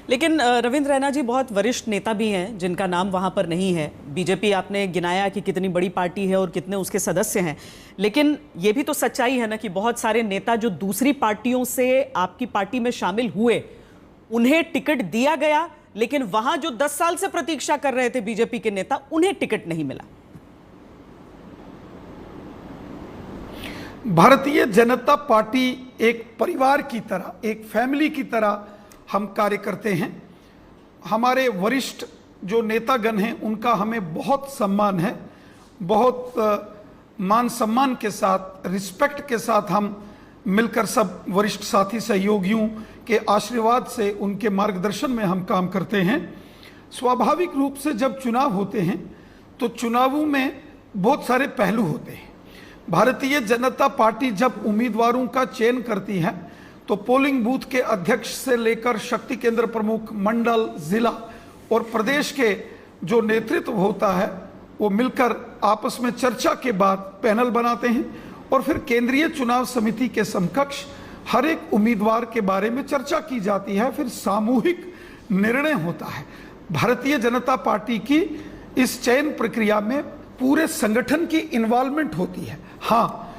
लेकिन रविंद्र रैना जी बहुत वरिष्ठ नेता भी हैं जिनका नाम वहां पर नहीं है। बीजेपी आपने गिनाया कि कितनी बड़ी पार्टी है और कितने उसके सदस्य हैं, लेकिन ये भी तो सच्चाई है ना कि बहुत सारे नेता जो दूसरी पार्टियों से आपकी पार्टी में शामिल हुए उन्हें टिकट दिया गया, लेकिन वहां जो 10 साल से प्रतीक्षा कर रहे थे बीजेपी के नेता, उन्हें टिकट नहीं मिला। भारतीय जनता पार्टी एक परिवार की तरह, एक फैमिली की तरह हम कार्य करते हैं। हमारे वरिष्ठ जो नेतागण हैं उनका हमें बहुत सम्मान है, बहुत मान सम्मान के साथ, रिस्पेक्ट के साथ हम मिलकर सब वरिष्ठ साथी सहयोगियों के आशीर्वाद से, उनके मार्गदर्शन में हम काम करते हैं। स्वाभाविक रूप से जब चुनाव होते हैं तो चुनावों में बहुत सारे पहलू होते हैं। भारतीय जनता पार्टी जब उम्मीदवारों का चयन करती है तो पोलिंग बूथ के अध्यक्ष से लेकर शक्ति केंद्र प्रमुख, मंडल, जिला और प्रदेश के जो नेतृत्व होता है वो मिलकर आपस में चर्चा के बाद पैनल बनाते हैं और फिर केंद्रीय चुनाव समिति के समकक्ष हर एक उम्मीदवार के बारे में चर्चा की जाती है, फिर सामूहिक निर्णय होता है। भारतीय जनता पार्टी की इस चयन प्रक्रिया में पूरे संगठन की इन्वॉल्वमेंट होती है। हाँ,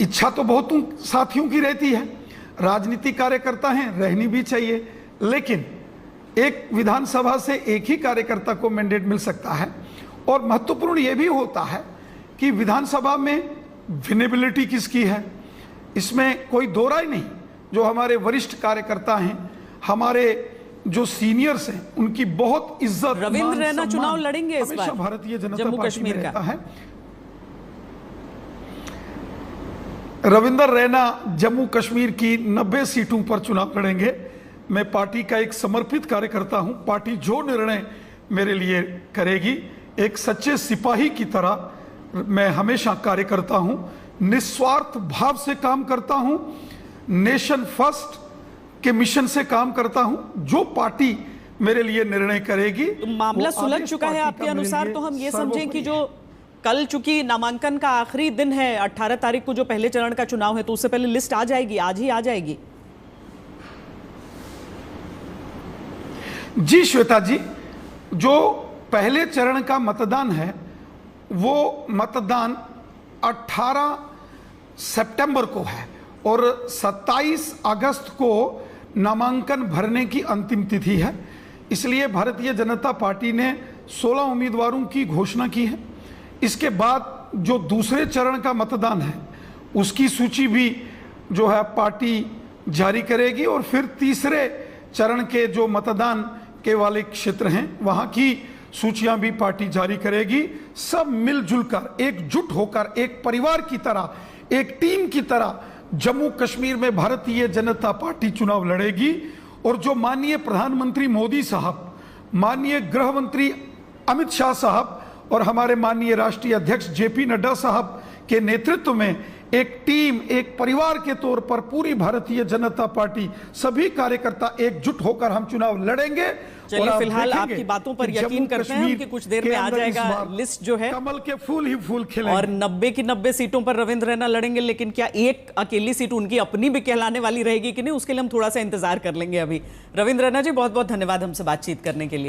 इच्छा तो बहुत साथियों की रहती है, राजनीतिक कार्यकर्ता हैं, रहनी भी चाहिए, लेकिन एक विधानसभा से एक ही कार्यकर्ता को मैंडेट मिल सकता है। और महत्वपूर्ण यह भी होता है कि विधानसभा में विनेबिलिटी किसकी है, इसमें कोई दो राय नहीं। जो हमारे वरिष्ठ कार्यकर्ता हैं, हमारे जो सीनियर्स हैं, उनकी बहुत इज्जत, रविंद्र रैना चुनाव लड़ेंगे इस बार भारतीय जनता जम्मू पार्टी कश्मीर में का रहता है। रविंद्र रैना जम्मू कश्मीर की 90 सीटों पर चुनाव लड़ेंगे। मैं पार्टी का एक समर्पित कार्यकर्ता हूं। पार्टी जो निर्णय मेरे लिए करेगी, एक सच्चे सिपाही की तरह मैं हमेशा कार्य करता हूं, निस्वार्थ भाव से काम करता हूं, नेशन फर्स्ट के मिशन से काम करता हूं। जो पार्टी मेरे लिए निर्णय करेगी, तो मामला सुलझ चुका है आपके अनुसार, तो हम ये समझें कि जो कल चूंकि नामांकन का आखिरी दिन है, 18 तारीख को जो पहले चरण का चुनाव है, तो उससे पहले लिस्ट आ जाएगी, आज ही आ जाएगी। जी श्वेता जी, जो पहले चरण का मतदान है वो मतदान 18 सितंबर को है और 27 अगस्त को नामांकन भरने की अंतिम तिथि है। इसलिए भारतीय जनता पार्टी ने 16 उम्मीदवारों की घोषणा की है। इसके बाद जो दूसरे चरण का मतदान है उसकी सूची भी जो है पार्टी जारी करेगी और फिर तीसरे चरण के जो मतदान के वाले क्षेत्र हैं वहां की सूचियां भी पार्टी जारी करेगी। सब मिलजुल कर, एकजुट होकर, एक परिवार की तरह, एक टीम की तरह जम्मू कश्मीर में भारतीय जनता पार्टी चुनाव लड़ेगी। और जो माननीय प्रधानमंत्री मोदी साहब, माननीय गृह मंत्री अमित शाह साहब और हमारे माननीय राष्ट्रीय अध्यक्ष जेपी नड्डा साहब के नेतृत्व में एक टीम, एक परिवार के तौर पर पूरी भारतीय जनता पार्टी, सभी कार्यकर्ता एकजुट होकर हम चुनाव लड़ेंगे। चलिए, फिलहाल आपकी बातों पर यकीन करते हैं कि कुछ देर में आ जाएगा लिस्ट जो है, कमल के फूल ही फूल खिलेंगे और 90 की 90 सीटों पर रविंद्र रैना लड़ेंगे। लेकिन क्या एक अकेली सीट उनकी अपनी भी कहलाने वाली रहेगी कि नहीं, उसके लिए हम थोड़ा सा इंतजार कर लेंगे अभी। रविंद्र रैना जी, बहुत बहुत धन्यवाद हमसे बातचीत करने के लिए।